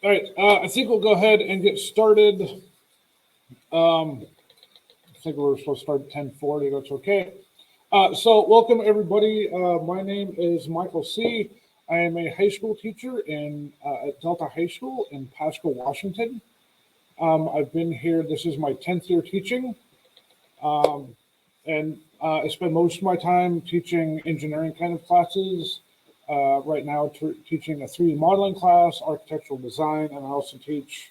All right, I think we'll go ahead and get started. I think we were supposed to start at 10:40. That's okay. So welcome everybody. My name is Michael C. I am a high school teacher at Delta High School in Pasco, Washington. I've been here. This is my 10th year teaching, and I spend most of my time teaching engineering kind of classes. Right now, teaching a 3D modeling class, architectural design, and I also teach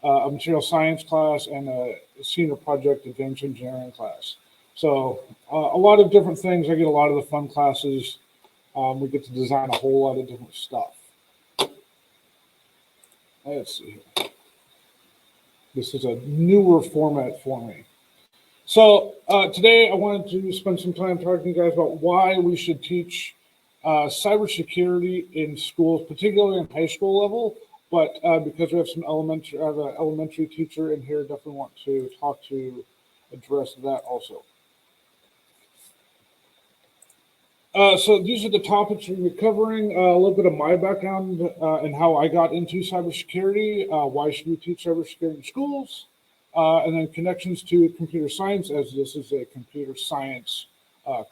a material science class and a senior project advanced engineering class. So a lot of different things. I get a lot of the fun classes. We get to design a whole lot of different stuff. Let's see here. This is a newer format for me. So today I wanted to spend some time talking to you guys about why we should teach cybersecurity in schools, particularly in high school level. But because we have I have an elementary teacher in here, definitely want to address that also. So these are the topics we'll be covering. A little bit of my background and how I got into cybersecurity. Why should we teach cybersecurity in schools? And then connections to computer science, as this is a computer science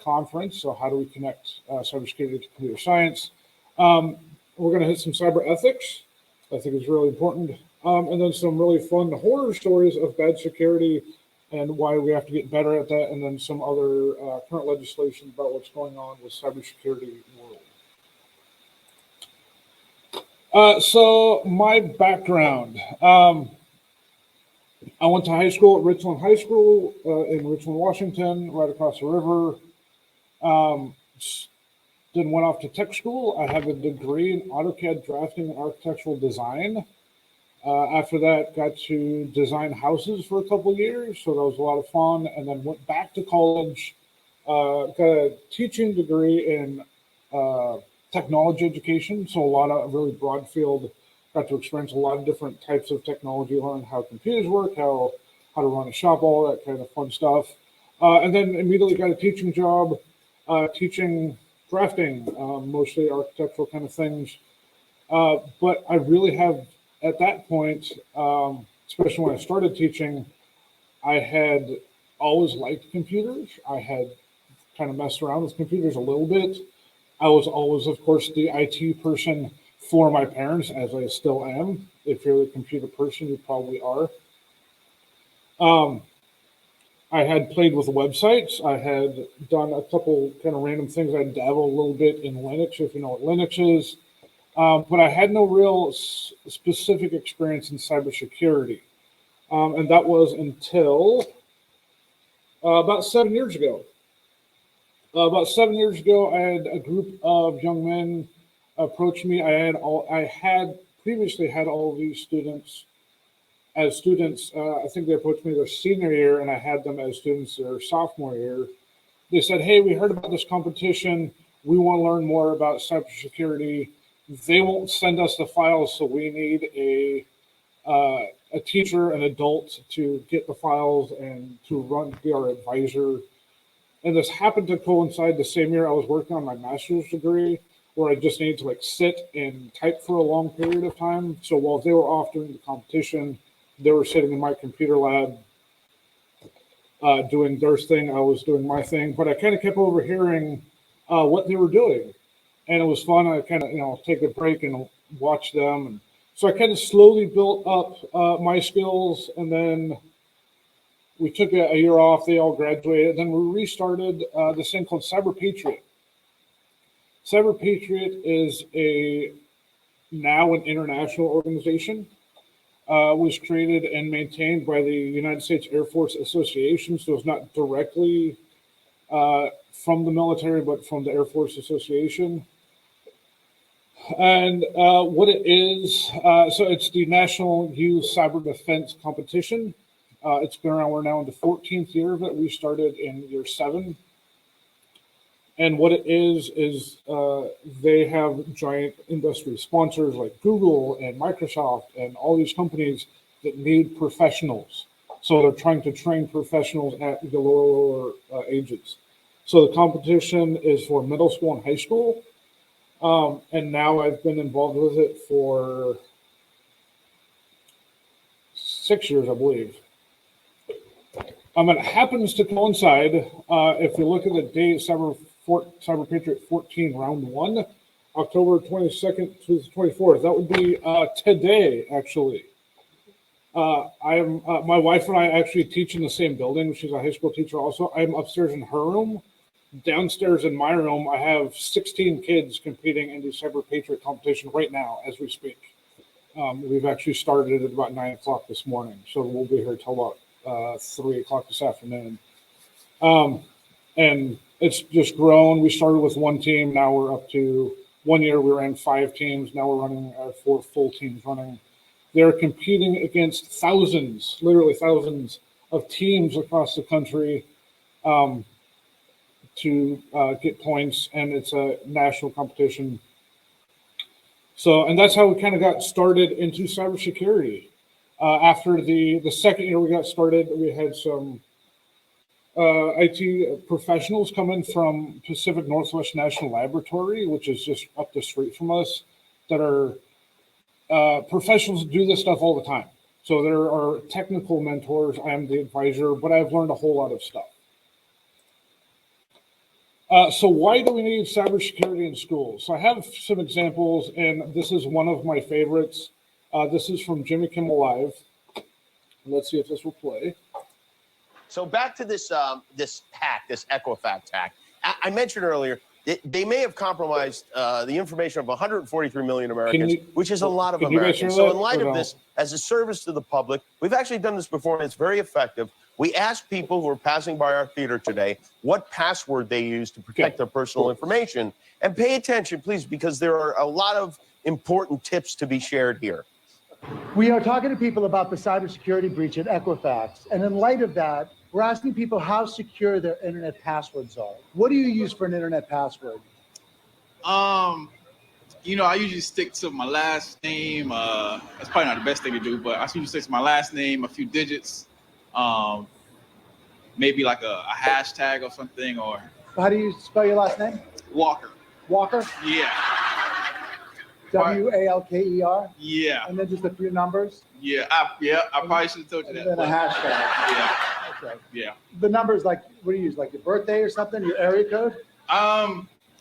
conference. So how do we connect cybersecurity to computer science? We're going to hit some cyber ethics. I think is really important. And then some really fun horror stories of bad security and why we have to get better at that. And then some other current legislation about what's going on with cybersecurity world. So my background. I went to high school at Richland High School in Richland, Washington, right across the river. Then went off to tech school. I have a degree in AutoCAD drafting and architectural design. After that, got to design houses for a couple of years, so that was a lot of fun. And then went back to college, got a teaching degree in technology education, so a lot of really broad field. Got to experience a lot of different types of technology, learn how computers work, how to run a shop, all that kind of fun stuff. And then immediately got a teaching job, teaching drafting, mostly architectural kind of things. But I really have, at that point, especially when I started teaching, I had always liked computers. I had kind of messed around with computers a little bit. I was always, of course, the IT person for my parents, as I still am. If you're a computer person, you probably are. I had played with websites. I had done a couple kind of random things. I dabble a little bit in Linux, if you know what Linux is. But I had no real specific experience in cybersecurity. And that was until about 7 years ago. About 7 years ago, I had a group of young men approach me. I had previously had all of these students as students. I think they approached me their senior year, and I had them as students their sophomore year. They said, "Hey, we heard about this competition. We want to learn more about cybersecurity. They won't send us the files, so we need a teacher, an adult, to get the files and to be our advisor." And this happened to coincide the same year I was working on my master's degree, where I just needed to sit and type for a long period of time. So while they were off doing the competition, they were sitting in my computer lab doing their thing. I was doing my thing, but I kind of kept overhearing what they were doing. And it was fun. I kind of, take a break and watch them. And so I kind of slowly built up my skills. And then we took a year off. They all graduated. Then we restarted this thing called Cyber Patriot. Cyber Patriot is now an international organization. Was created and maintained by the United States Air Force Association, so it's not directly from the military, but from the Air Force Association. And what it is, so it's the National Youth Cyber Defense Competition. It's been around, we're now in the 14th year of it. We started in year 7. And what it is they have giant industry sponsors like Google and Microsoft and all these companies that need professionals. So they're trying to train professionals at the lower ages. So the competition is for middle school and high school. And now I've been involved with it for 6 years, I believe. It happens to coincide, if you look at the date, Cyber Patriot 14, round 1, October 22nd to the 24th. That would be today, actually. My wife and I actually teach in the same building. She's a high school teacher also. I'm upstairs in her room. Downstairs in my room, I have 16 kids competing in the Cyber Patriot competition right now as we speak. We've actually started at about 9 o'clock this morning, so we'll be here till about 3 o'clock this afternoon. And it's just grown. We started with one team. Now we're up to 1 year. We ran 5 teams. Now we're running 4 full teams running. They're competing against thousands, literally thousands of teams across the country to get points. And it's a national competition. So, and that's how we kind of got started into cybersecurity. After the second year we got started, we had some IT professionals come in from Pacific Northwest National Laboratory, which is just up the street from us, that are professionals who do this stuff all the time. So there are technical mentors. I am the advisor, but I've learned a whole lot of stuff. So why do we need cybersecurity in schools? So I have some examples, and this is one of my favorites. This is from Jimmy Kimmel Live. Let's see if this will play. So back to this this hack, this Equifax hack. I mentioned earlier, they may have compromised the information of 143 million Americans, which is a lot of Americans. So in light of this, as a service to the public, we've actually done this before, and it's very effective. We asked people who are passing by our theater today what password they use to protect their personal information. And pay attention, please, because there are a lot of important tips to be shared here. We are talking to people about the cybersecurity breach at Equifax. And in light of that, we're asking people how secure their internet passwords are. What do you use for an internet password? You know, I usually stick to my last name. That's probably not the best thing to do, but I usually stick to my last name, a few digits, maybe like a hashtag or something. Or how do you spell your last name? Walker. Walker? Yeah. W-A-L-K-E-R? Yeah. And then just a few numbers? Yeah. I probably should have told you that. And then a hashtag. Yeah. Okay. Yeah. The numbers, like, what do you use? Like your birthday or something? Your area code?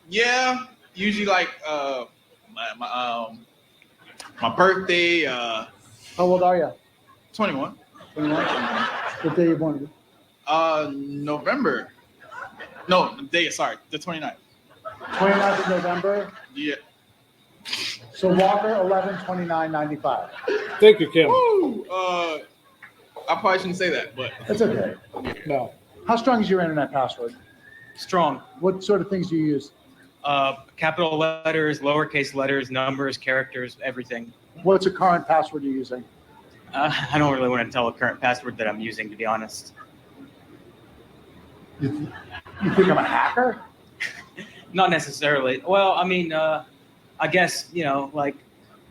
Yeah. Usually like my birthday. How old are you? 21. 21? What day you born? November. No, the 29th. 29th of November? Yeah. So Walker, 11/29/95. Thank you, Kim. Woo! I probably shouldn't say that, but That's okay. No. How strong is your internet password? Strong. What sort of things do you use? Capital letters, lowercase letters, numbers, characters, everything. What's a current password you're using? I don't really want to tell a current password that I'm using, to be honest. You think I'm a hacker? Not necessarily. Well, I mean, I guess, you know, like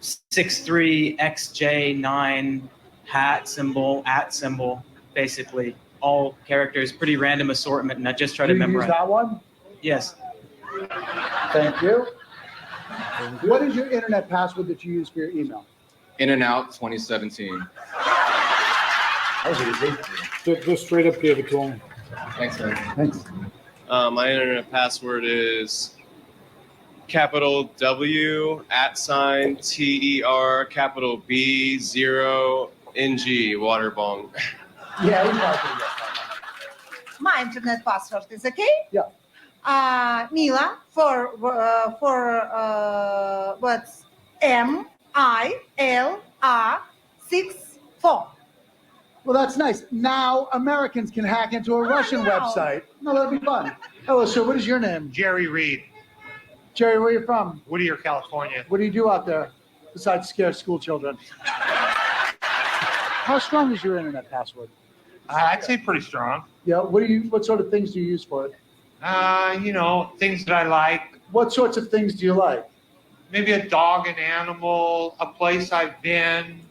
63XJ9 hat symbol, at symbol, basically all characters, pretty random assortment, and I just try to memorize. Use that one? Yes. Thank you. What is your internet password that you use for your email? In and Out 2017. That was easy. Just straight up gave it to him. Thanks, man. Thanks. My internet password is capital W @TER capital B 0 NG water bong. Yeah, we probably could get My internet password is okay. Yeah. Mila for what's MILR64. Well, that's nice. Now Americans can hack into a Russian website. No, that'd be fun. Hello, sir. What is your name? Jerry Reed, Jerry, where are you from? Whittier, California. What do you do out there besides scare school children? How strong is your internet password? I'd say pretty strong. Yeah. What sort of things do you use for it? You know, things that I like. What sorts of things do you like? Maybe a dog, an animal, a place I've been,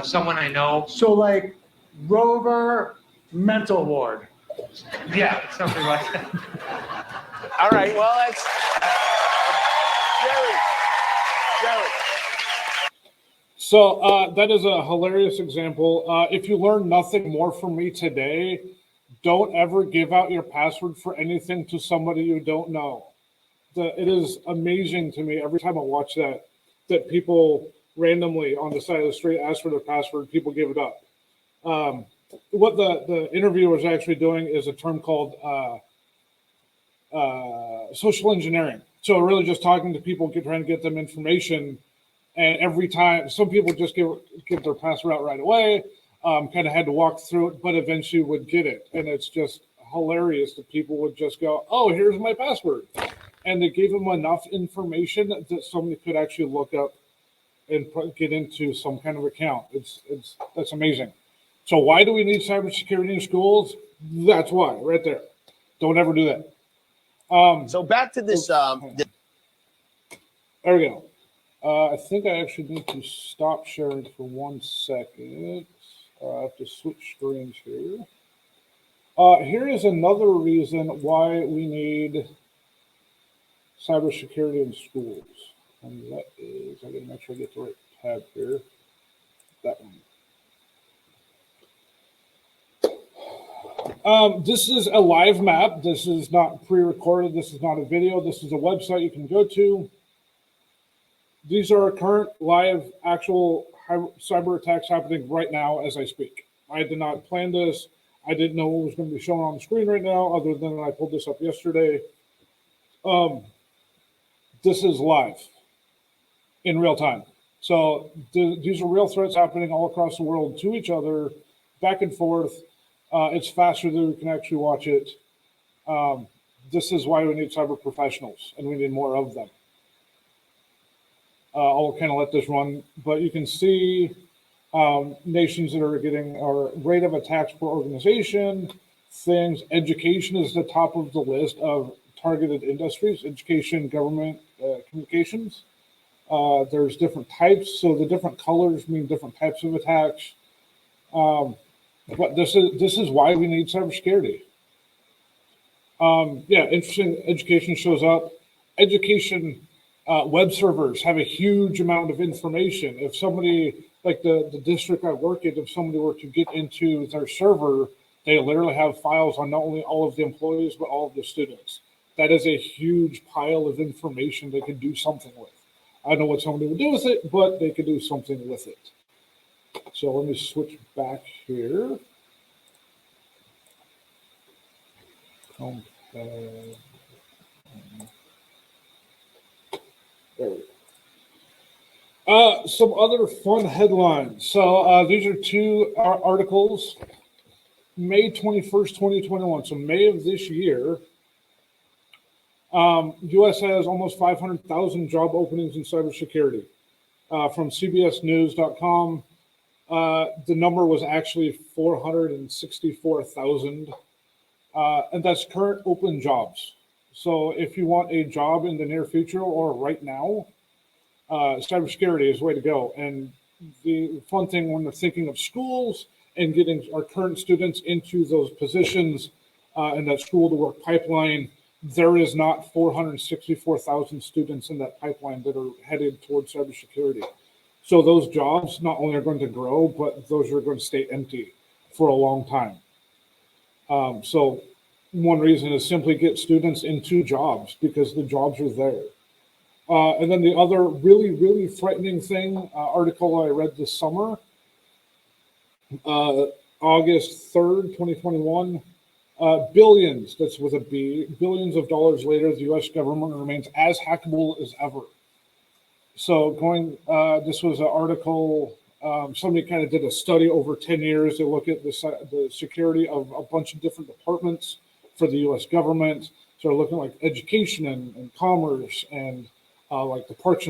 someone I know. So like Rover Mental Ward. Yeah, something like that. All right, well, that's Jerry. So that is a hilarious example. If you learn nothing more from me today, don't ever give out your password for anything to somebody you don't know. It is amazing to me every time I watch that people randomly on the side of the street ask for their password, people give it up. What the interviewer was actually doing is a term called social engineering. So really just talking to people, trying to get them information. And every time, some people just give their password out right away, kind of had to walk through it, but eventually would get it. And it's just hilarious that people would just go, oh, here's my password. And they gave them enough information that somebody could actually look up and get into some kind of account. That's amazing. So why do we need cybersecurity in schools? That's why, right there. Don't ever do that. So back to this. There we go. I think I actually need to stop sharing for 1 second. I have to switch screens here. Here is another reason why we need cybersecurity in schools. And that is, I gotta make sure I get the right tab here. That one. This is a live map. This is not pre-recorded. This is not a video. This is a website you can go to. These are current live actual cyber attacks happening right now as I speak. I did not plan this. I didn't know what was going to be shown on the screen right now, other than I pulled this up yesterday. This is live in real time. So these are real threats happening all across the world to each other, back and forth. It's faster than we can actually watch it. This is why we need cyber professionals, and we need more of them. I'll kind of let this run, but you can see nations that are getting our rate of attacks per organization, things. Education is the top of the list of targeted industries, education, government, communications. There's different types, so the different colors mean different types of attacks. But this is why we need cybersecurity. Yeah, interesting. Education shows up. Education web servers have a huge amount of information. If somebody, like the district I work in, if somebody were to get into their server, they literally have files on not only all of the employees, but all of the students. That is a huge pile of information they could do something with. I don't know what somebody would do with it, but they could do something with it. So let me switch back here. There we go. Some other fun headlines. So these are two articles. May 21st, 2021. So May of this year. U.S. has almost 500,000 job openings in cybersecurity. From CBSNews.com, the number was actually 464,000. And that's current open jobs. So if you want a job in the near future or right now, cybersecurity is the way to go. And the fun thing when we're thinking of schools and getting our current students into those positions in that school to work pipeline, there is not 464,000 students in that pipeline that are headed towards cybersecurity. So those jobs not only are going to grow, but those are going to stay empty for a long time. So one reason is simply get students into jobs because the jobs are there. And then the other really, really frightening thing, article I read this summer, August 3rd, 2021, billions, that's with a B, billions of dollars later, the US government remains as hackable as ever. So this was an article, somebody kind of did a study over 10 years. They look at the security of a bunch of different departments for the US government. So they're looking like education and commerce and like the Parks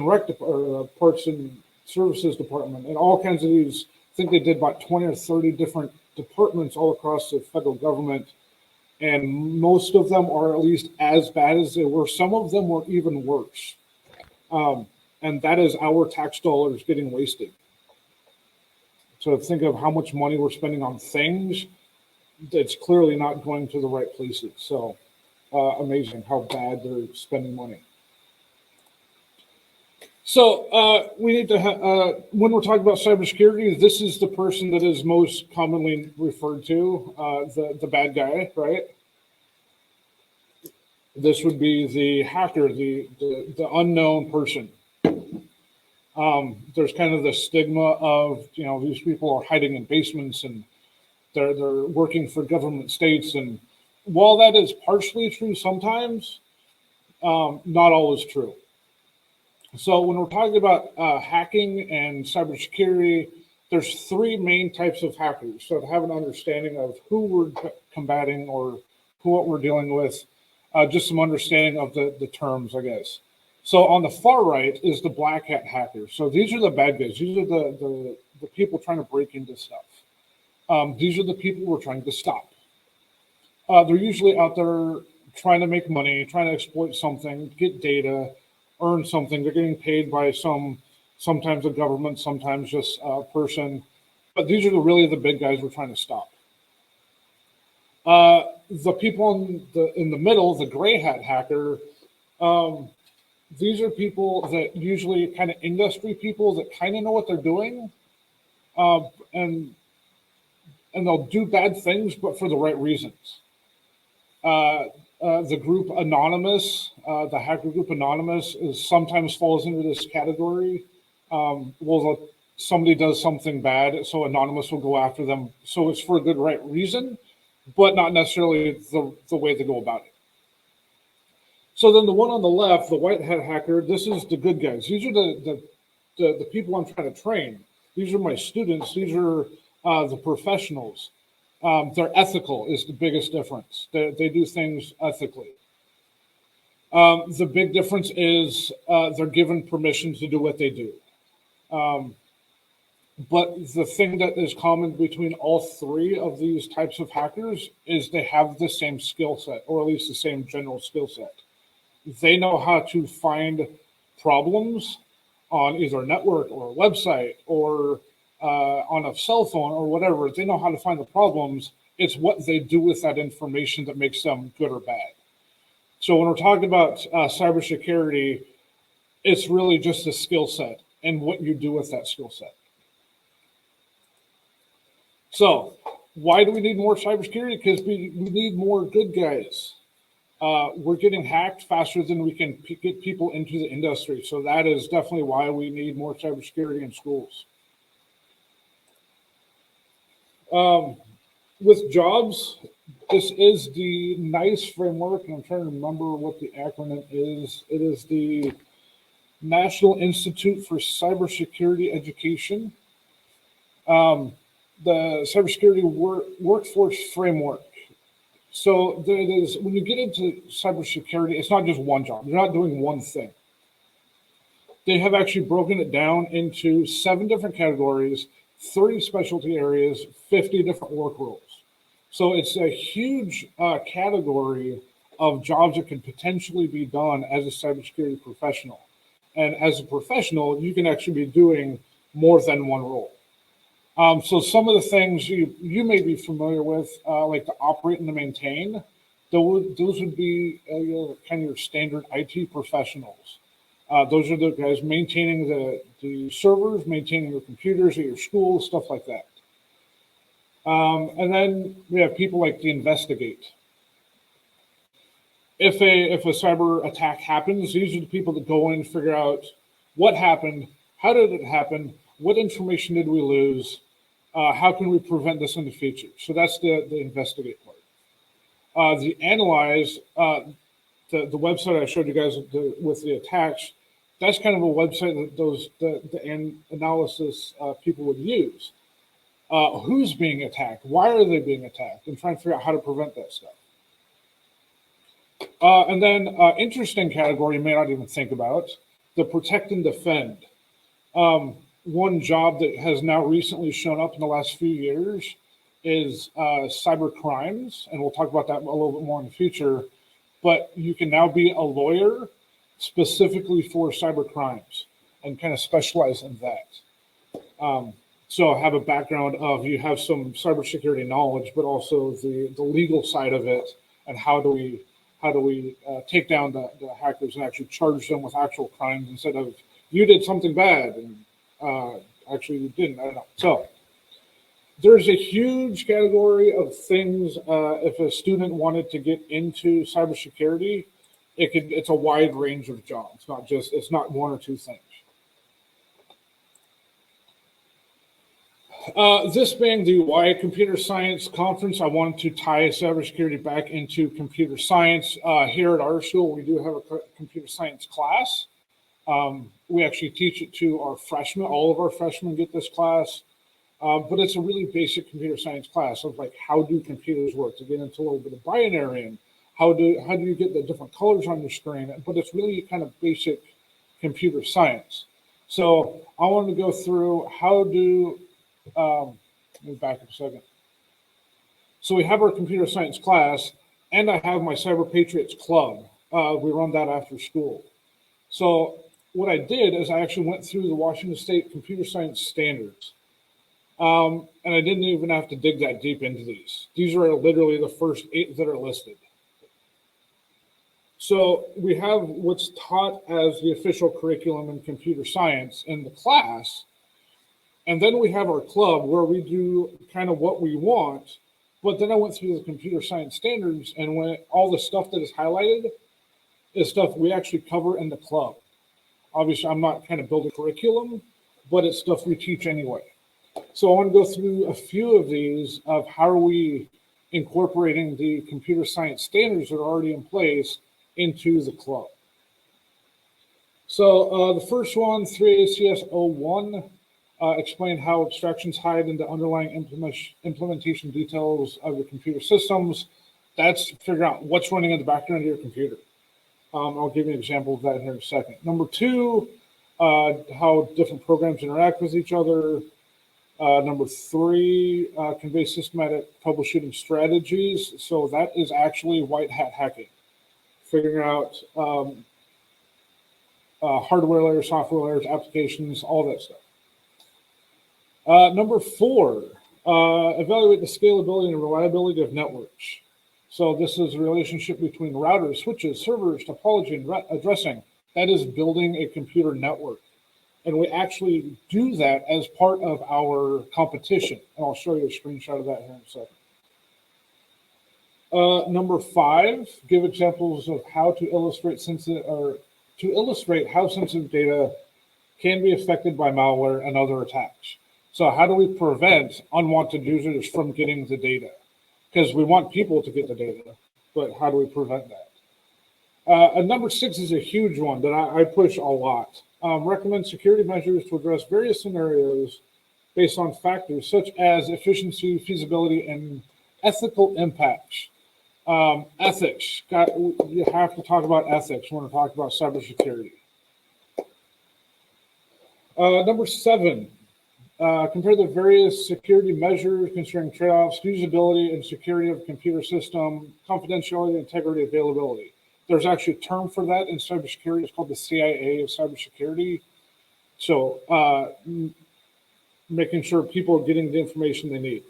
and Services Department and all kinds of these. I think they did about 20 or 30 different departments all across the federal government. And most of them are at least as bad as they were. Some of them were even worse. And that is our tax dollars getting wasted. So think of how much money we're spending on things that's clearly not going to the right places. So amazing how bad they're spending money. So we need to, when we're talking about cybersecurity, this is the person that is most commonly referred to, the bad guy, right? This would be the hacker, the unknown person. There's kind of the stigma of, these people are hiding in basements and they're working for government states. And while that is partially true sometimes, not always true. So when we're talking about hacking and cybersecurity, there's three main types of hackers. So to have an understanding of who we're combating or what we're dealing with, just some understanding of the terms, I guess. So on the far right is the black hat hackers. So these are the bad guys. These are the people trying to break into stuff. These are the people we're trying to stop. They're usually out there trying to make money, trying to exploit something, get data, earn something. They're getting paid by sometimes a government, sometimes just a person. But these are really the big guys we're trying to stop. The people in the middle, the gray hat hacker, these are people that usually kind of industry people that kind of know what they're doing, and they'll do bad things, but for the right reasons. The group Anonymous, the hacker group Anonymous, sometimes falls into this category. Somebody does something bad, so Anonymous will go after them. So it's for a good right reason, but not necessarily the way they go about it. So then the one on the left, the white hat hacker, this is the good guys. These are the people I'm trying to train. These are my students. These are the professionals. They're ethical is the biggest difference. They do things ethically. The big difference is they're given permission to do what they do. But the thing that is common between all three of these types of hackers is they have the same skill set, or at least the same general skill set. They know how to find problems on either a network or a website or on a cell phone or whatever. They know how to find the problems. It's what they do with that information that makes them good or bad. So when we're talking about cybersecurity, it's really just a skill set and what you do with that skill set. So why do we need more cybersecurity? Because we need more good guys. We're getting hacked faster than we can get people into the industry. So that is definitely why we need more cybersecurity in schools. With jobs, this is the NICE framework, and I'm trying to remember what the acronym is. It is the National Institute for Cybersecurity Education. The Cybersecurity Workforce Framework. So there it is. When you get into cybersecurity, it's not just one job. You're not doing one thing. They have actually broken it down into 7 different categories, 30 specialty areas, 50 different work roles. So it's a huge category of jobs that can potentially be done as a cybersecurity professional. And as a professional, you can actually be doing more than one role. So some of the things you may be familiar with, like to operate and to maintain, those would be kind of your standard IT professionals. Those are the guys maintaining the servers, maintaining your computers at your school, stuff like that. And then we have people like to investigate. If a cyber attack happens, these are the people that go in and figure out what happened, how did it happen, what information did we lose, how can we prevent this in the future? So that's the investigate part. The analyze, the website I showed you guys with the attacks, that's kind of a website that the analysis people would use. Who's being attacked? Why are they being attacked? And trying to figure out how to prevent that stuff. And then interesting category you may not even think about, the protect and defend. One job that has now recently shown up in the last few years is cyber crimes, and we'll talk about that a little bit more in the future. But you can now be a lawyer specifically for cyber crimes and kind of specialize in that. So have a background of you have some cybersecurity knowledge, but also the legal side of it, and how do we take down the hackers and actually charge them with actual crimes instead of you did something bad, and actually you didn't. I don't know. So there's a huge category of things. If a student wanted to get into cybersecurity, it's a wide range of jobs. It's not one or two things. This being the Why Computer Science Conference, I wanted to tie cybersecurity back into computer science. Here at our school, we do have a computer science class. We actually teach it to our freshmen. All of our freshmen get this class, but it's a really basic computer science class of like, how do computers work, to get into a little bit of binary and how do you get the different colors on your screen, but it's really kind of basic computer science. So I wanted to go through let me back up a second. So we have our computer science class, and I have my Cyber Patriots club. We run that after school. So what I did is I actually went through the Washington State Computer Science Standards. And I didn't even have to dig that deep into these. These are literally the first 8 that are listed. So we have what's taught as the official curriculum in computer science in the class. And then we have our club where we do kind of what we want. But then I went through the computer science standards, and when all the stuff that is highlighted is stuff we actually cover in the club. Obviously, I'm not kind of building curriculum, but it's stuff we teach anyway. So I want to go through a few of these of how are we incorporating the computer science standards that are already in place into the club. So the first one, 3ACS 01, explain how abstractions hide into underlying implementation details of your computer systems. That's figure out what's running in the background of your computer. I'll give you an example of that here in a second. Number 2, how different programs interact with each other. Number 3, convey systematic troubleshooting strategies. So that is actually white hat hacking, figuring out hardware layers, software layers, applications, all that stuff. Number 4, evaluate the scalability and reliability of networks. So this is a relationship between routers, switches, servers, topology, and addressing. That is building a computer network. And we actually do that as part of our competition. And I'll show you a screenshot of that here in a second. Number 5, give examples of how to illustrate how sensitive data can be affected by malware and other attacks. So how do we prevent unwanted users from getting the data? Because we want people to get the data, but how do we prevent that? And number 6 is a huge one that I push a lot. Recommend security measures to address various scenarios based on factors such as efficiency, feasibility, and ethical impacts. Ethics, you have to talk about ethics when we're talking about cybersecurity. Number 7, compare the various security measures concerning trade-offs, usability and security of computer system, confidentiality, integrity, availability. There's actually a term for that in cybersecurity. It's called the CIA of cybersecurity. So making sure people are getting the information they need.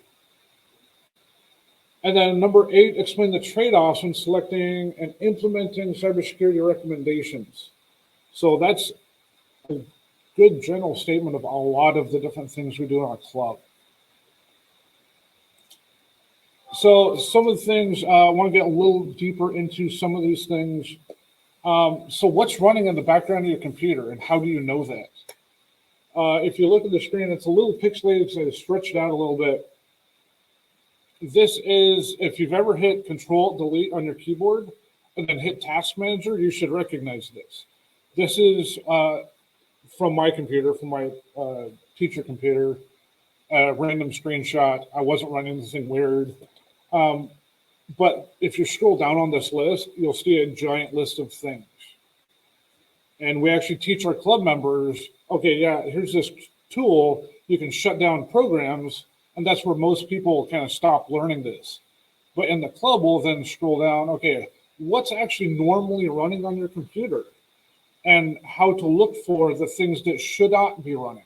And then number 8, explain the trade-offs when selecting and implementing cybersecurity recommendations. So that's a good general statement of a lot of the different things we do in our club. So some of the things, I want to get a little deeper into some of these things. So what's running in the background of your computer, and how do you know that? If you look at the screen, it's a little pixelated, so it's stretched out a little bit. This is, if you've ever hit Control-Delete on your keyboard and then hit Task Manager, you should recognize this. This is from my computer, from my teacher computer, a random screenshot. I wasn't running anything weird. But if you scroll down on this list, you'll see a giant list of things. And we actually teach our club members, okay, yeah, here's this tool. You can shut down programs, and that's where most people kind of stop learning this. But in the club, we'll then scroll down, okay, what's actually normally running on your computer? And how to look for the things that should not be running.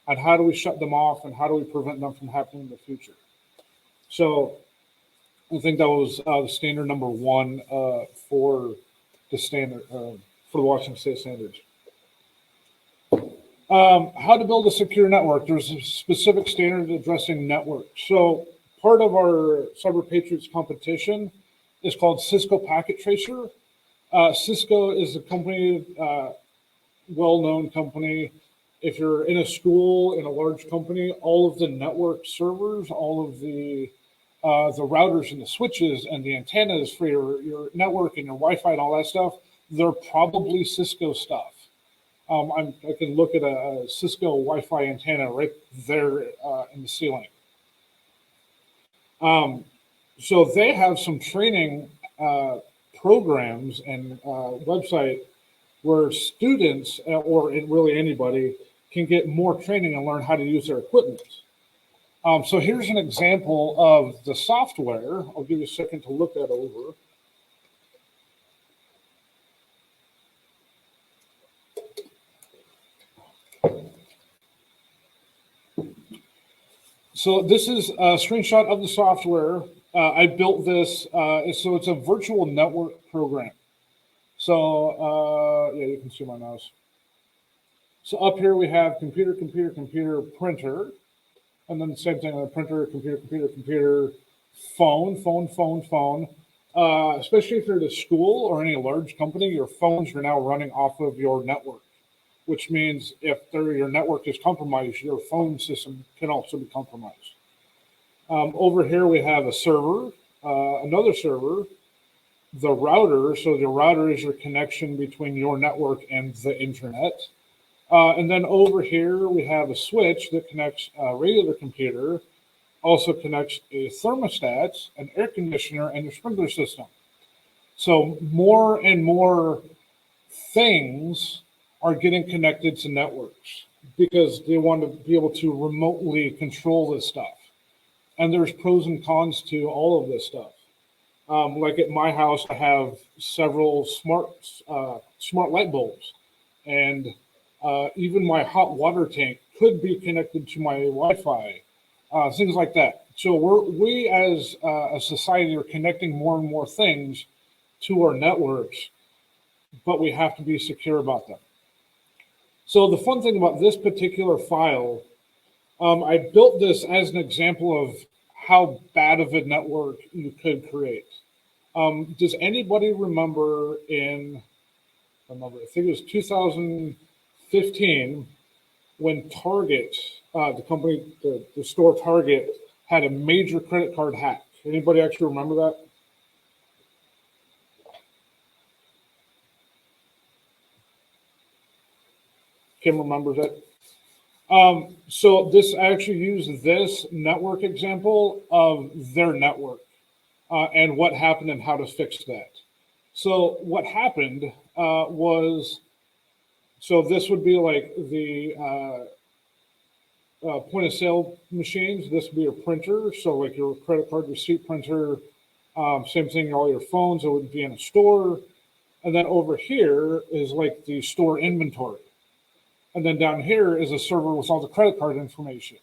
And how do we shut them off, and how do we prevent them from happening in the future? So I think that was the standard number 1 for the standard for the Washington State standards. How to build a secure network. There's a specific standard addressing networks. So part of our Cyber Patriots competition is called Cisco Packet Tracer. Cisco is a company, well-known company. If you're in a school, in a large company, all of the network servers, all of the routers and the switches and the antennas for your network and your Wi-Fi and all that stuff, they're probably Cisco stuff. I can look at a Cisco Wi-Fi antenna right there in the ceiling. So they have some training programs and website where students or really anybody can get more training and learn how to use their equipment. So here's an example of the software. I'll give you a second to look that over. So this is a screenshot of the software. I built this, so it's a virtual network program. So yeah, you can see my mouse. So up here we have computer, computer, computer, printer, and then the same thing on the printer, computer, computer, computer, phone, phone, phone, phone. Especially if you're at a school or any large company, your phones are now running off of your network, which means if your network is compromised, your phone system can also be compromised. Over here we have a server, another server, the router. So the router is your connection between your network and the internet. And then over here we have a switch that connects a regular computer, also connects a thermostat, an air conditioner, and a sprinkler system. So more and more things are getting connected to networks because they want to be able to remotely control this stuff. And there's pros and cons to all of this stuff. Like at my house, I have several smart light bulbs, and even my hot water tank could be connected to my Wi-Fi, things like that. So we as a society are connecting more and more things to our networks, but we have to be secure about them. So the fun thing about this particular file, I built this as an example of how bad of a network you could create. Does anybody remember I think it was 2015, when Target, the company, the store Target, had a major credit card hack. Anybody actually remember that? Kim remembers it. So this actually used this network example of their network and what happened and how to fix that. So what happened was, so this would be like the point of sale machines. This would be a printer. So like your credit card receipt printer, same thing, all your phones, it would be in a store. And then over here is like the store inventory. And then down here is a server with all the credit card information.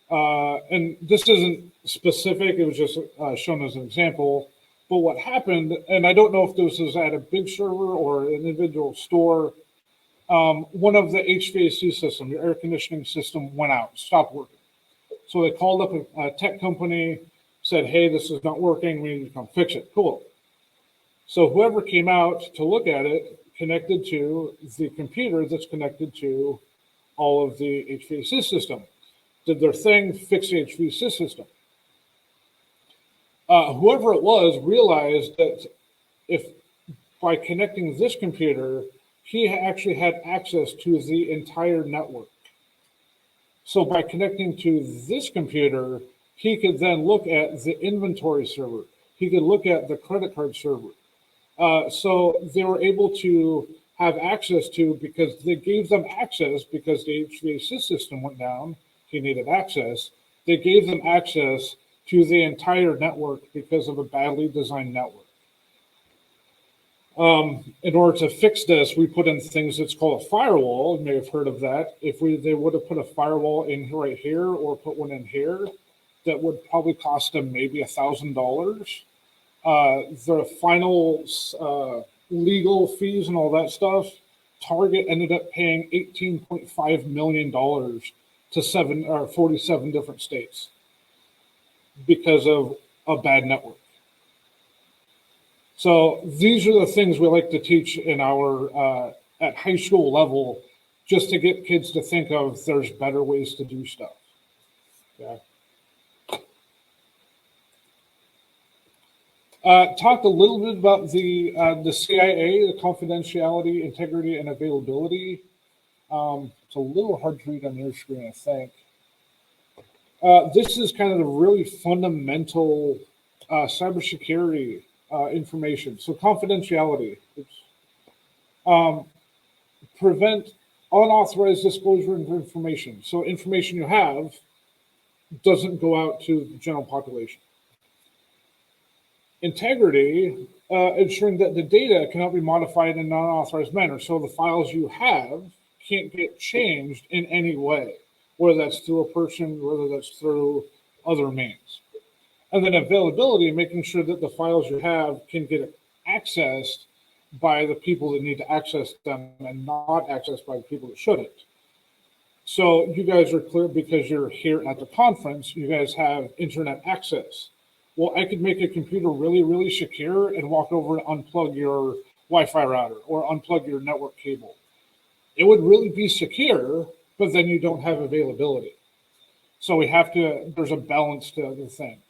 And this isn't specific, it was just shown as an example. But what happened, and I don't know if this was at a big server or an individual store, one of the HVAC system, your air conditioning system, went out, stopped working. So they called up a tech company, said, hey, this is not working, we need to come fix it. Cool. So whoever came out to look at it connected to the computer that's connected to all of the HVAC system. Did their thing, fix the HVAC system. Whoever it was realized that if by connecting this computer, he actually had access to the entire network. So by connecting to this computer, he could then look at the inventory server. He could look at the credit card server. So they were able to have access to, because they gave them access because the HVAC system went down, he needed access. They gave them access to the entire network because of a badly designed network. In order to fix this, we put in things that's called a firewall. You may have heard of that. If they would have put a firewall in right here or put one in here, that would probably cost them maybe $1,000. The final legal fees and all that stuff Target ended up paying $18.5 million to 47 different states because of a bad network. So these are the things we like to teach in our at high school level, just to get kids to think of there's better ways to do stuff. Okay. Talked a little bit about the CIA, the confidentiality, integrity, and availability. It's a little hard to read on your screen, I think. This is kind of the really fundamental cybersecurity information. So confidentiality. Prevent unauthorized disclosure of information. So information you have doesn't go out to the general population. Integrity, ensuring that the data cannot be modified in an unauthorized manner. So the files you have can't get changed in any way, whether that's through a person, whether that's through other means. And then availability, making sure that the files you have can get accessed by the people that need to access them and not accessed by the people that shouldn't. So you guys are clear because you're here at the conference, you guys have internet access. Well, I could make a computer really, really secure and walk over and unplug your Wi-Fi router or unplug your network cable. It would really be secure, but then you don't have availability. So we have to, there's a balance to other things.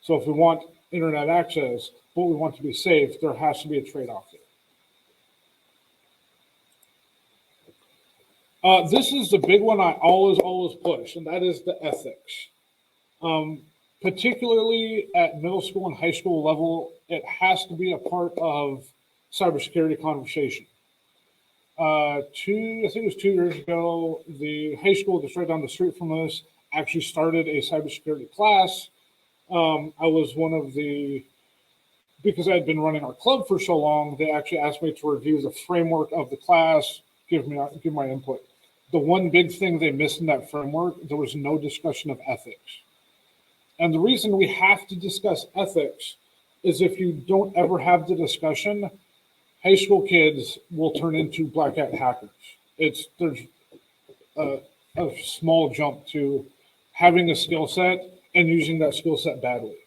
So if we want internet access, but we want to be safe, there has to be a trade-off there. This is the big one I always push, and that is the ethics. Particularly at middle school and high school level, it has to be a part of cybersecurity conversation. I think it was 2 years ago, the high school that's right down the street from us actually started a cybersecurity class. I was one of the, because I had been running our club for so long, they actually asked me to review the framework of the class, give my input. The one big thing they missed in that framework, there was no discussion of ethics. And the reason we have to discuss ethics is if you don't ever have the discussion, high school kids will turn into black hat hackers. There's a small jump to having a skill set and using that skill set badly.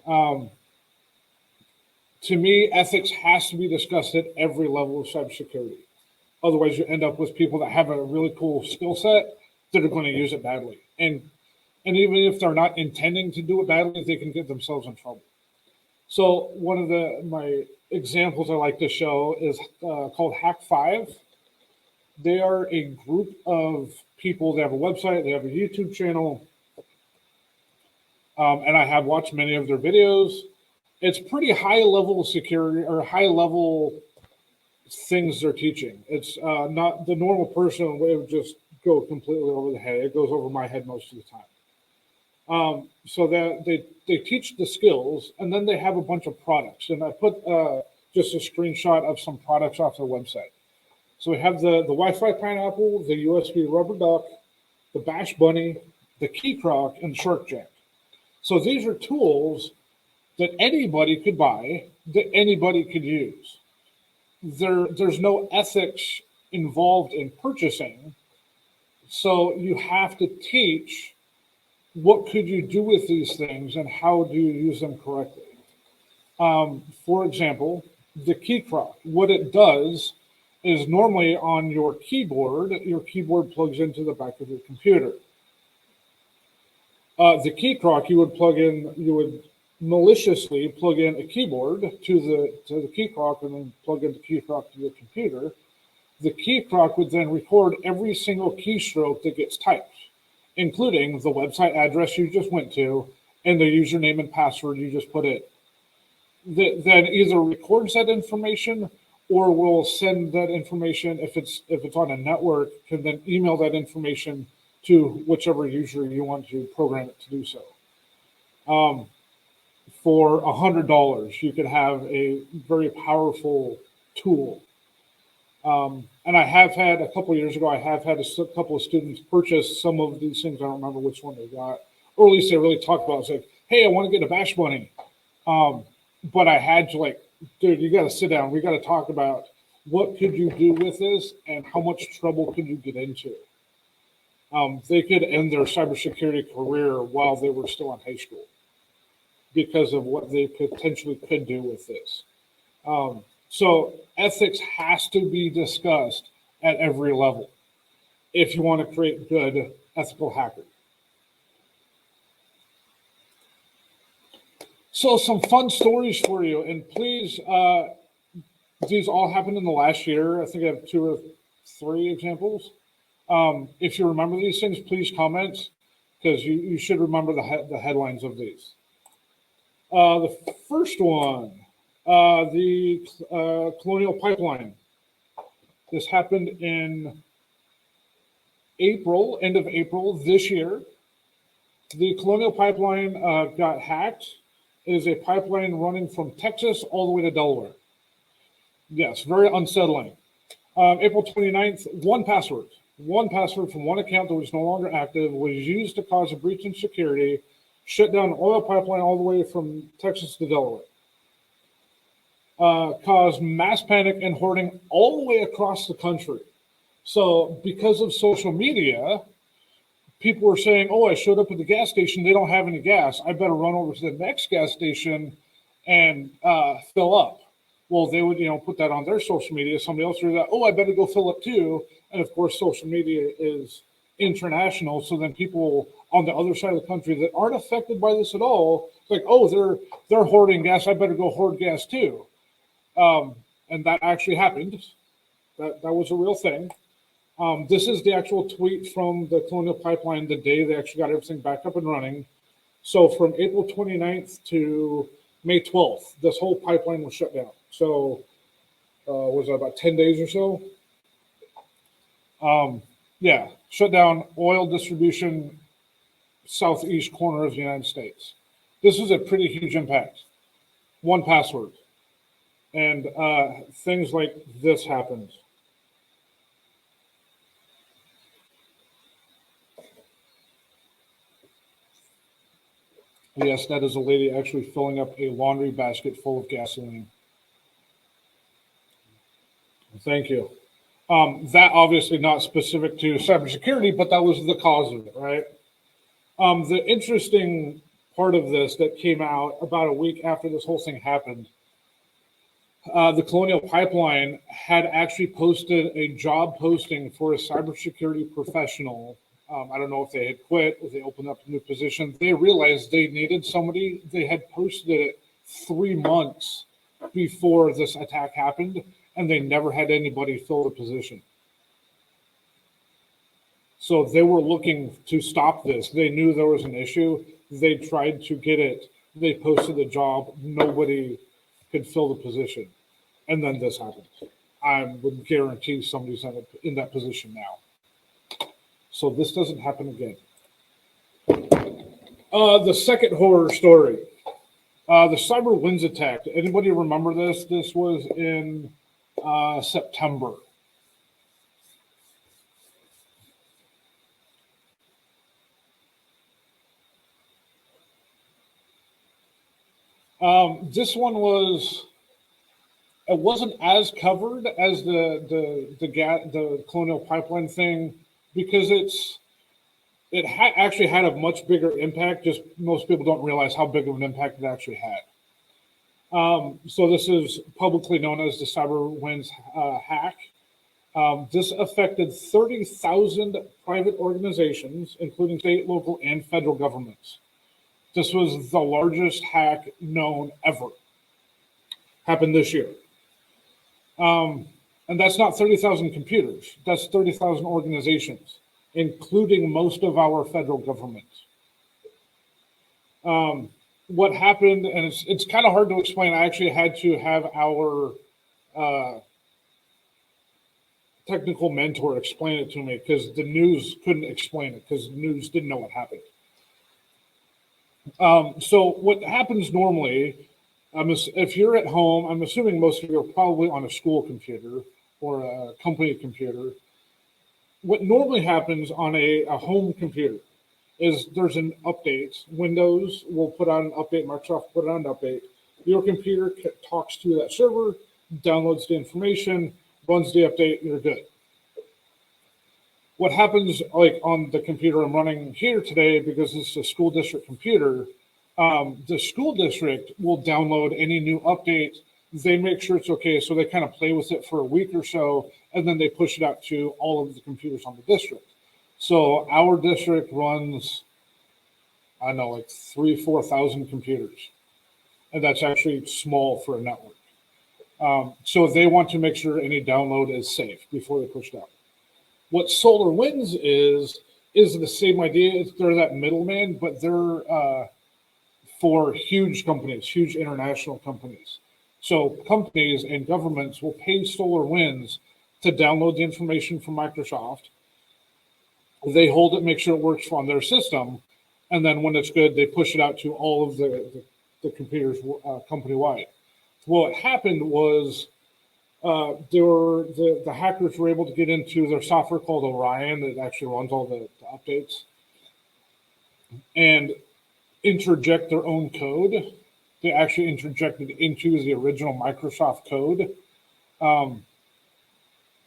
To me, ethics has to be discussed at every level of cybersecurity. Otherwise, you end up with people that have a really cool skill set that are going to use it badly. And even if they're not intending to do it badly, they can get themselves in trouble. So one of my examples I like to show is called Hack 5. They are a group of people. They have a website. They have a YouTube channel. And I have watched many of their videos. It's pretty high level security or high level things they're teaching. It's not the normal person would just go completely over the head. It goes over my head most of the time. So that they teach the skills, and then they have a bunch of products. And I put just a screenshot of some products off their website. So we have the Wi-Fi pineapple, the USB rubber duck, the bash bunny, the key croc, and the shark jack. So these are tools that anybody could buy, that anybody could use. There's no ethics involved in purchasing. So you have to teach what could you do with these things and how do you use them correctly. For example, the key croc, what it does is normally on your keyboard plugs into the back of your computer. The key croc, you would maliciously plug in a keyboard to the key croc and then plug in the key croc to your computer. The key croc would then record every single keystroke that gets typed, including the website address you just went to and the username and password you just put in. Then either records that information or will send that information, if it's on a network, can then email that information to whichever user you want to program it to do so. For $100, you could have a very powerful tool. And I have had a couple of years ago, I have had a couple of students purchase some of these things. I don't remember which one they got, or at least they really talked about it. It's like, hey, I want to get a bash bunny. But I had to dude, you got to sit down. We got to talk about what could you do with this and how much trouble could you get into? They could end their cybersecurity career while they were still in high school because of what they potentially could do with this. So ethics has to be discussed at every level if you want to create good ethical hackers. So some fun stories for you, and please, these all happened in the last year. I think I have 2 or 3 examples. If you remember these things, please comment, because you should remember the headlines of these. The first one, the Colonial pipeline. This happened in April, end of April this year. The Colonial pipeline got hacked. It is a pipeline running from Texas all the way to Delaware. Yes, very unsettling. April 29th, one password from one account that was no longer active was used to cause a breach in security, shut down an oil pipeline all the way from Texas to Delaware. Caused mass panic and hoarding all the way across the country. So because of social media, people were saying, oh, I showed up at the gas station, they don't have any gas. I better run over to the next gas station and fill up. Well, they would, put that on their social media. Somebody else would do that. Oh, I better go fill up too. And of course, social media is international. So then people on the other side of the country that aren't affected by this at all, it's like, oh, they're hoarding gas. I better go hoard gas too. And that actually happened. That was a real thing. This is the actual tweet from the Colonial pipeline the day they actually got everything back up and running. So from April 29th to May 12th, this whole pipeline was shut down. So was it about 10 days or so? Yeah, shut down oil distribution, southeast corner of the United States. This is a pretty huge impact. One password. And things like this happened. Yes, that is a lady actually filling up a laundry basket full of gasoline. Thank you. That obviously not specific to cybersecurity, but that was the cause of it, right? The interesting part of this that came out about a week after this whole thing happened, the Colonial pipeline had actually posted a job posting for a cybersecurity professional. I don't know if they had quit, if they opened up a new position. They realized they needed somebody. They had posted it 3 months before this attack happened, and they never had anybody fill the position. So they were looking to stop this. They knew there was an issue. They tried to get it. They posted the job. Nobody could fill the position. And then this happened. I would guarantee somebody's in that position now. So this doesn't happen again. The second horror story, the SolarWinds attack. Anybody remember this? This was in September. This one it wasn't as covered as the Colonial pipeline thing, because it actually had a much bigger impact. Just most people don't realize how big of an impact it actually had. So this is publicly known as the CyberWinds Hack. This affected 30,000 private organizations, including state, local, and federal governments. This was the largest hack known ever. Happened this year. And that's not 30,000 computers. That's 30,000 organizations, including most of our federal government. What happened, and it's kind of hard to explain. I actually had to have our technical mentor explain it to me, because the news couldn't explain it, because the news didn't know what happened. So what happens normally, if you're at home, I'm assuming most of you are probably on a school computer or a company computer. What normally happens on a home computer is there's an update. Windows will put out an update, Microsoft put out an update. Your computer talks to that server, downloads the information, runs the update, you're good. What happens like on the computer I'm running here today, because it's a school district computer, the school district will download any new update. They make sure it's okay, so they kind of play with it for a week or so, and then they push it out to all of the computers on the district. So our district runs, I don't know, like 3,000-4,000 computers, and that's actually small for a network. So they want to make sure any download is safe before they push it out. What SolarWinds is the same idea. They're that middleman, but they're for huge companies, huge international companies. So companies and governments will pay SolarWinds to download the information from Microsoft. They hold it, make sure it works on their system, and then when it's good, they push it out to all of the computers company-wide. What happened was the hackers were able to get into their software called Orion that actually runs all the updates and interject their own code. They actually interjected into the original Microsoft code.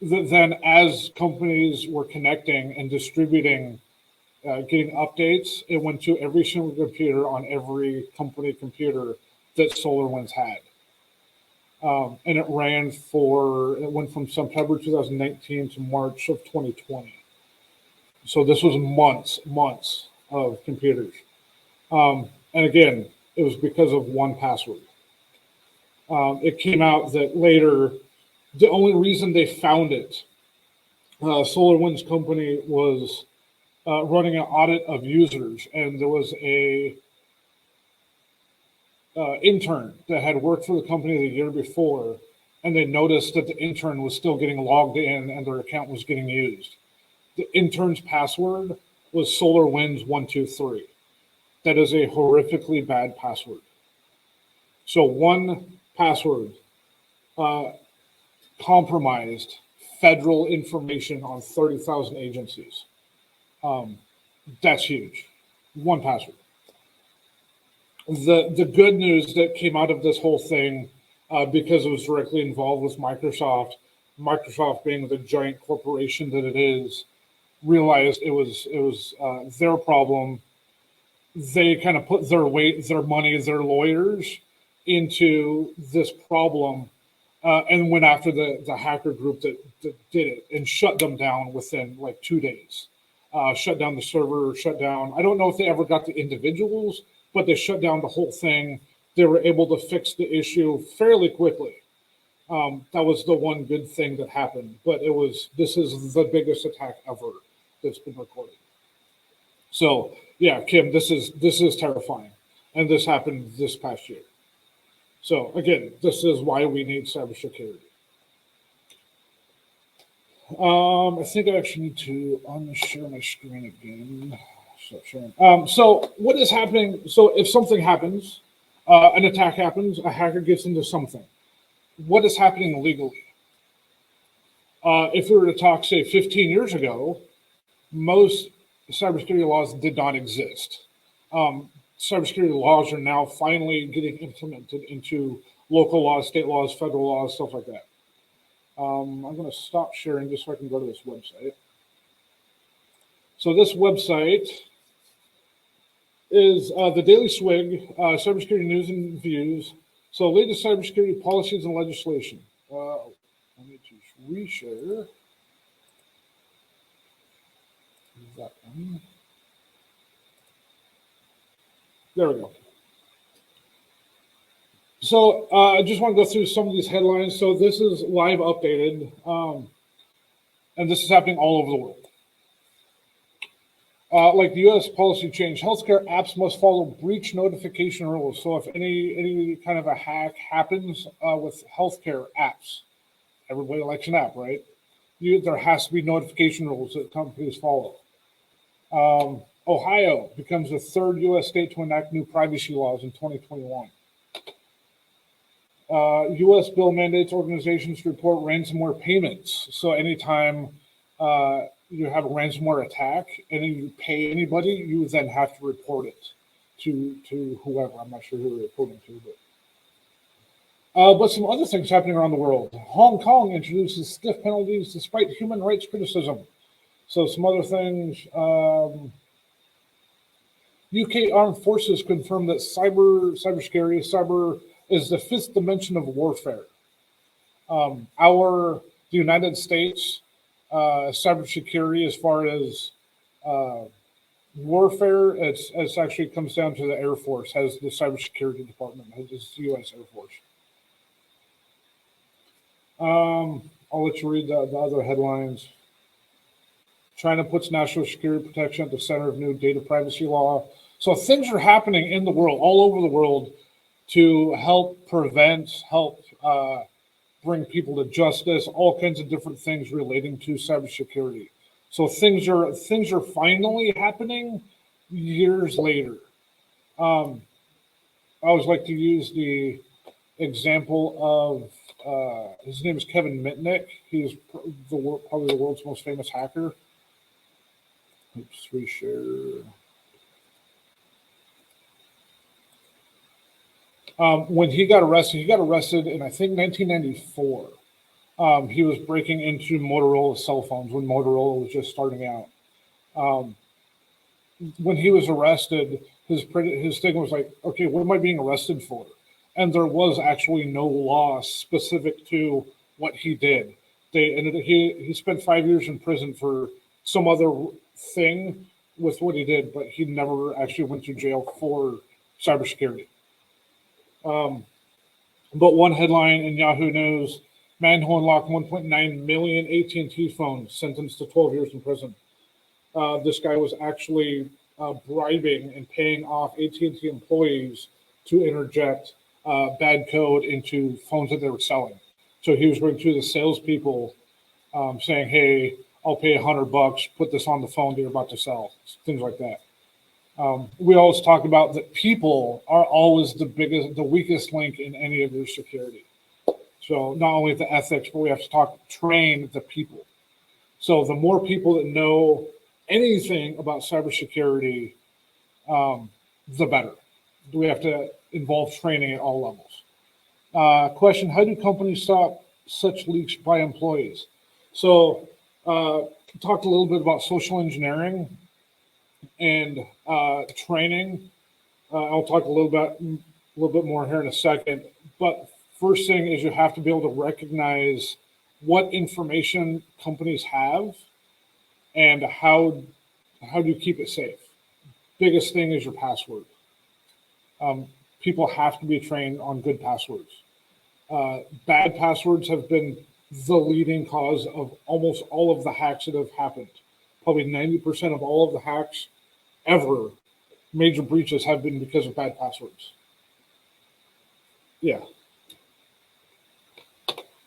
Then as companies were connecting and distributing, getting updates, it went to every single computer on every company computer that SolarWinds had. And it went from September 2019 to March of 2020. So this was months of computers. And again, it was because of one password. It came out that later, the only reason they found it, SolarWinds company was running an audit of users, and there was a intern that had worked for the company the year before, and they noticed that the intern was still getting logged in and their account was getting used. The intern's password was SolarWinds123. That is a horrifically bad password. So one password compromised federal information on 30,000 agencies. That's huge. One password. The good news that came out of this whole thing, because it was directly involved with Microsoft being the giant corporation that it is, realized it was their problem. They kind of put their weight, their money, their lawyers into this problem, and went after the hacker group that did it and shut them down within like 2 days. Shut down the server, shut down. I don't know if they ever got the individuals, but they shut down the whole thing. They were able to fix the issue fairly quickly. That was the one good thing that happened. But this is the biggest attack ever that's been recorded. So yeah, Kim, this is terrifying, and this happened this past year. So again, this is why we need cybersecurity. I think I actually need to unshare my screen again. Stop sharing. So what is happening? So if something happens, an attack happens, a hacker gets into something. What is happening legally? If we were to talk, say, 15 years ago, most cybersecurity laws did not exist. Cybersecurity laws are now finally getting implemented into local laws, state laws, federal laws, stuff like that. I'm going to stop sharing just so I can go to this website. So this website is the Daily Swig, cybersecurity news and views. So latest cybersecurity policies and legislation. I need to reshare that one. There we go. So I just want to go through some of these headlines. So this is live updated, and this is happening all over the world. Like the U.S. policy change, healthcare apps must follow breach notification rules. So if any kind of a hack happens with healthcare apps, everybody likes an app, right? There has to be notification rules that companies follow. Ohio becomes the third U.S. state to enact new privacy laws in 2021. U.S. bill mandates organizations to report ransomware payments. So anytime you have a ransomware attack and then you pay anybody, you then have to report it to whoever. I'm not sure who they're reporting to, But some other things happening around the world. Hong Kong introduces stiff penalties despite human rights criticism. So some other things. UK armed forces confirm that cyber is the fifth dimension of warfare. The United States cybersecurity, as far as warfare, it's actually comes down to the Air Force, has the cybersecurity department, has the U.S. Air Force. I'll let you read the other headlines. China puts national security protection at the center of new data privacy law. So things are happening in the world, all over the world, to help prevent, bring people to justice, all kinds of different things relating to cybersecurity. So things are finally happening years later. I always like to use the example of his name is Kevin Mitnick. He's probably the world's most famous hacker. Oops, reshare. When he got arrested in, I think, 1994. He was breaking into Motorola cell phones when Motorola was just starting out. When he was arrested, his thing was like, okay, what am I being arrested for? And there was actually no law specific to what he did. He spent 5 years in prison for some other thing with what he did, but he never actually went to jail for cybersecurity. But one headline in Yahoo News: man who unlocked 1.9 million AT&T phones sentenced to 12 years in prison. This guy was actually bribing and paying off AT&T employees to interject bad code into phones that they were selling. So he was going to the salespeople saying, hey, I'll pay $100, put this on the phone that you're about to sell, things like that. We always talk about that people are always the weakest link in any of your security. So not only the ethics, but we have to train the people. So the more people that know anything about cybersecurity, the better. We have to involve training at all levels. Question: how do companies stop such leaks by employees? So talked a little bit about social engineering and training. I'll talk a little bit more here in a second. But first thing is you have to be able to recognize what information companies have and how do you keep it safe. Biggest thing is your password. People have to be trained on good passwords. Bad passwords have been the leading cause of almost all of the hacks that have happened. Probably 90% of all of the hacks ever, major breaches, have been because of bad passwords. Yeah.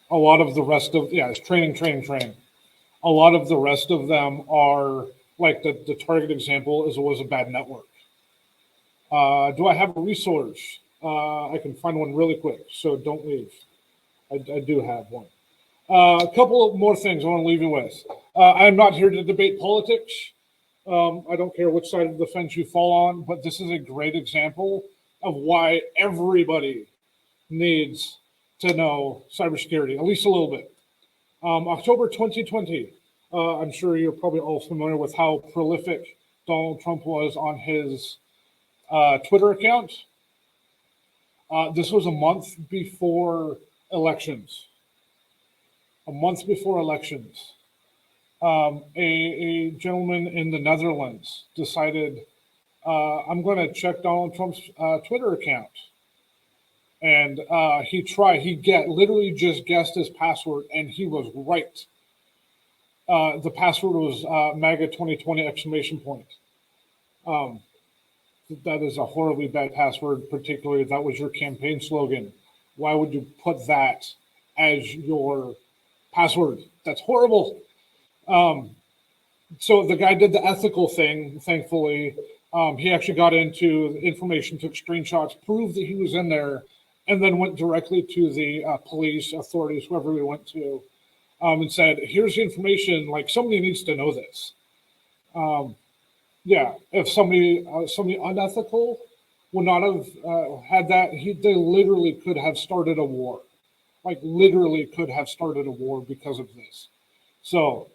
A lot of the rest of, it's training. A lot of the rest of them are, like the target example was a bad network. Do I have a resource? I can find one really quick, so don't leave. I do have one. A couple of more things I want to leave you with. I'm not here to debate politics. I don't care which side of the fence you fall on, but this is a great example of why everybody needs to know cybersecurity, at least a little bit. October 2020, I'm sure you're probably all familiar with how prolific Donald Trump was on his Twitter account. This was a month before elections. A gentleman in the Netherlands decided, I'm going to check Donald Trump's Twitter account. And he literally just guessed his password, and he was right. The password was MAGA 2020 exclamation point. That is a horribly bad password, particularly if that was your campaign slogan. Why would you put that as your password? That's horrible. So the guy did the ethical thing, thankfully. He actually got into the information, took screenshots, proved that he was in there, and then went directly to the police authorities, whoever we went to, and said, here's the information, like somebody needs to know this. If somebody unethical would not have had that. They literally could have started a war. Like literally could have started a war because of this. So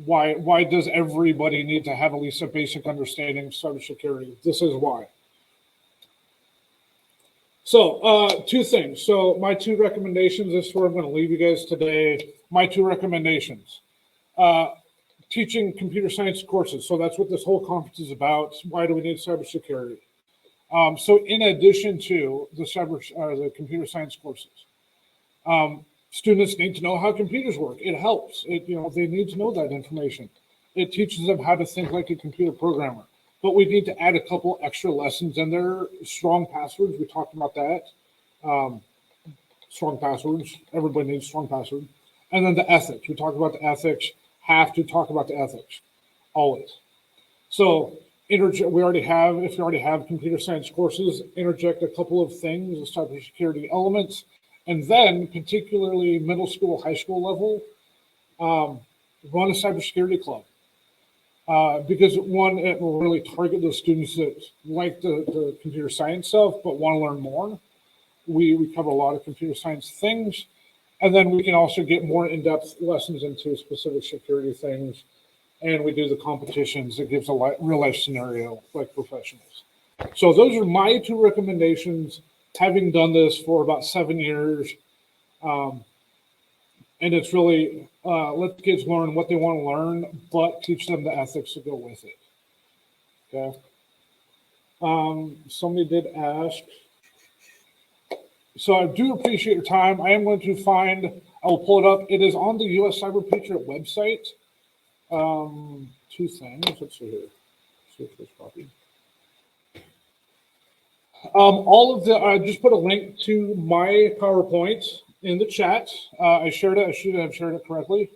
why does everybody need to have at least a basic understanding of cybersecurity? This is why. So two things. So my two recommendations, this is where I'm going to leave you guys today. My two recommendations. Teaching computer science courses. So that's what this whole conference is about. Why do we need cybersecurity? So in addition to the computer science courses, students need to know how computers work. It helps. They need to know that information. It teaches them how to think like a computer programmer. But we need to add a couple extra lessons in there. Strong passwords, we talked about that. Strong passwords, everybody needs strong passwords. And then the ethics, we talked about the ethics, have to talk about the ethics, always. So if you already have computer science courses, interject a couple of things, the cybersecurity elements, and then particularly middle school, high school level, run a cybersecurity club. Because one, it will really target those students that like the computer science stuff, but want to learn more. We cover a lot of computer science things. And then we can also get more in-depth lessons into specific security things. And we do the competitions that gives a real life scenario like professionals. So those are my two recommendations, having done this for about 7 years. And it's really let kids learn what they want to learn, but teach them the ethics to go with it. Okay. Somebody did ask. So I do appreciate your time. I am going to I will pull it up. It is on the US Cyber Patriot website. Two things. Let's see here. See if it's copied. I just put a link to my PowerPoint in the chat. I shared it. I should have shared it correctly.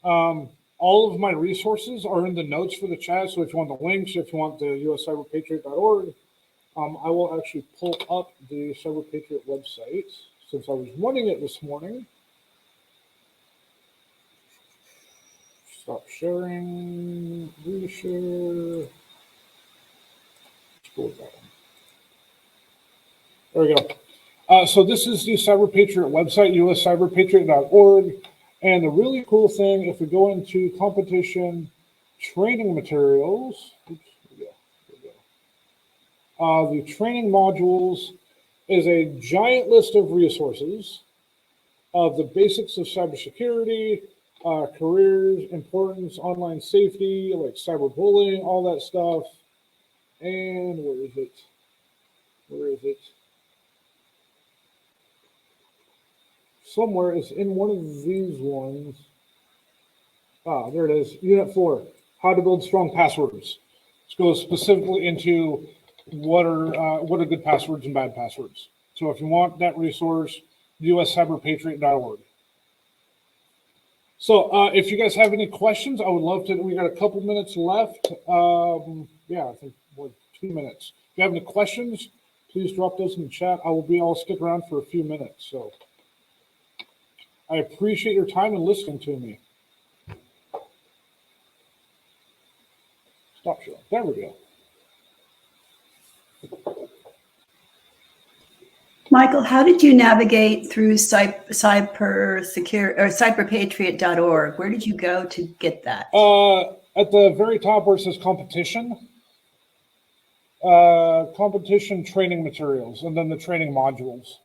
All of my resources are in the notes for the chat. So if you want the links, if you want the uscyberpatriot.org, I will actually pull up the Cyber Patriot website since I was running it this morning. Stop sharing, reshare. Let's go with that one. There we go. So this is the Cyber Patriot website, uscyberpatriot.org. And the really cool thing, if we go into competition training materials, the training modules is a giant list of resources of the basics of cybersecurity, careers, importance, online safety, like cyberbullying, all that stuff. And where is it? Where is it? Somewhere it's in one of these ones. There it is. Unit 4, how to build strong passwords. This goes specifically into what are good passwords and bad passwords. So if you want that resource, uscyberpatriot.org. So if you guys have any questions, I would love to. We got a couple minutes left. Yeah, I think 2 minutes. If you have any questions, please drop those in the chat. I'll stick around for a few minutes. So I appreciate your time and listening to me. Stop sharing. There we go. Michael, how did you navigate through cyberpatriot.org? Where did you go to get that? At the very top where it says competition, competition training materials, and then the training modules.